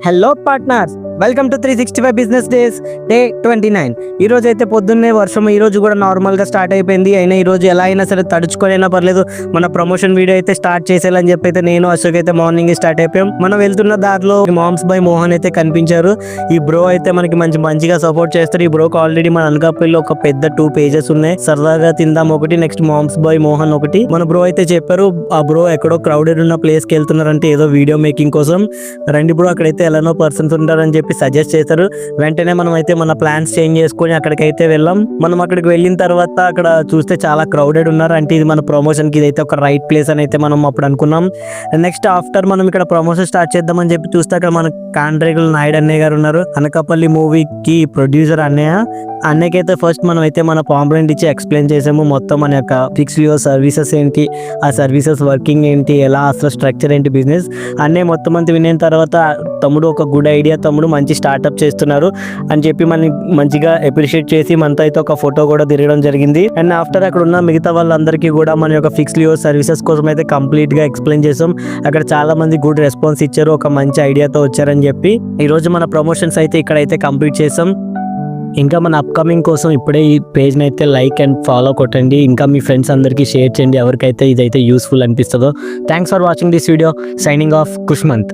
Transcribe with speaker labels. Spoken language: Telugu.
Speaker 1: Hello partners, welcome to 365 business days day 29. ఈ రోజు అయితే పొద్దున్నే వర్షం ఈ రోజు కూడా నార్మల్గా స్టార్ట్ అయిపోయింది. అయినా ఈ రోజు ఎలా అయినా సరే తడుచుకొని అయినా పర్లేదు మన ప్రమోషన్ వీడియో అయితే స్టార్ట్ చేసేయాలని చెప్పి అయితే నేను అశోక్ అయితే మార్నింగ్ స్టార్ట్ అయిపోయాం. మనం వెళ్తున్న దారిలో మామ్స్ బై మోహన్ అయితే కనిపించారు. ఈ బ్రో అయితే మనకి మంచిగా సపోర్ట్ చేస్తారు. ఈ బ్రోకి ఆల్రెడీ మన అనకాపల్లిలో ఒక పెద్ద 2 పేజెస్ ఉన్నాయి. సరదాగా తిందాం ఒకటి, నెక్స్ట్ మామ్స్ బై మోహన్ ఒకటి. మన బ్రో అయితే చెప్పారు ఆ బ్రో ఎక్కడో క్రౌడెడ్ ఉన్న ప్లేస్ కి వెళ్తున్నారంటే ఏదో వీడియో మేకింగ్ కోసం. రండి బ్రో, అక్కడైతే ఎలానో పర్సన్స్ ఉంటారని చెప్పి సజెస్ట్ చేశారు. వెంటనే మనం అయితే మన ప్లాన్స్ చేంజ్ చేసుకొని అక్కడికైతే వెళ్ళాం. మనం అక్కడికి వెళ్ళిన తర్వాత అక్కడ చూస్తే చాలా క్రౌడెడ్ ఉన్నారు. అంటే ఇది మన ప్రమోషన్ కి ఇదైతే ఒక రైట్ ప్లేస్ అని అయితే మనం అప్పుడు అనుకున్నాం. నెక్స్ట్ ఆఫ్టర్ మనం ఇక్కడ ప్రమోషన్ స్టార్ట్ చేద్దామని చెప్పి చూస్తే అక్కడ మన కాండ్రేగుల నాయుడు అన్నయ్య గారు ఉన్నారు. అనకాపల్లి మూవీకి ప్రొడ్యూసర్ అన్నయ్యకైతే ఫస్ట్ మనం అయితే మన పాంప్లెంట్ ఇచ్చి ఎక్స్ప్లెయిన్ చేసాము. మొత్తం మన యొక్క ఫిక్స్ వ్యూ సర్వీసెస్ ఏంటి, ఆ సర్వీసెస్ వర్కింగ్ ఏంటి, ఎలా అసలు స్ట్రక్చర్ ఏంటి బిజినెస్ అన్నయ్య మొత్తం అంతా వినిన తర్వాత తమ్ముడు ఒక గుడ్ ఐడియా తమ్ముడు, మంచి స్టార్ట్అప్ చేస్తున్నారు అని చెప్పి మనని మంచిగా అప్రిషియేట్ చేసి మనతో అయితే ఒక ఫోటో కూడా తిరగడం జరిగింది. అండ్ ఆఫ్టర్ అక్కడ ఉన్న మిగతా వాళ్ళందరికీ కూడా మన యొక్క ఫిక్స్ లియో సర్వీసెస్ కోసం అయితే కంప్లీట్ గా ఎక్స్ప్లెయిన్ చేసాం. అక్కడ చాలా మంది గుడ్ రెస్పాన్స్ ఇచ్చారు, ఒక మంచి ఐడియాతో వచ్చారని చెప్పి ఈ రోజు మన ప్రమోషన్స్ అయితే ఇక్కడైతే కంప్లీట్ చేసాం. ఇంకా మన అప్కమింగ్ కోసం ఇప్పుడే ఈ పేజ్ని అయితే లైక్ అండ్ ఫాలో కొట్టండి. ఇంకా మీ ఫ్రెండ్స్ అందరికీ షేర్ చేయండి ఎవరికైతే ఇదైతే యూస్ఫుల్ అనిపిస్తుందో. Thanks for watching this video. Signing off కుష్మంత్.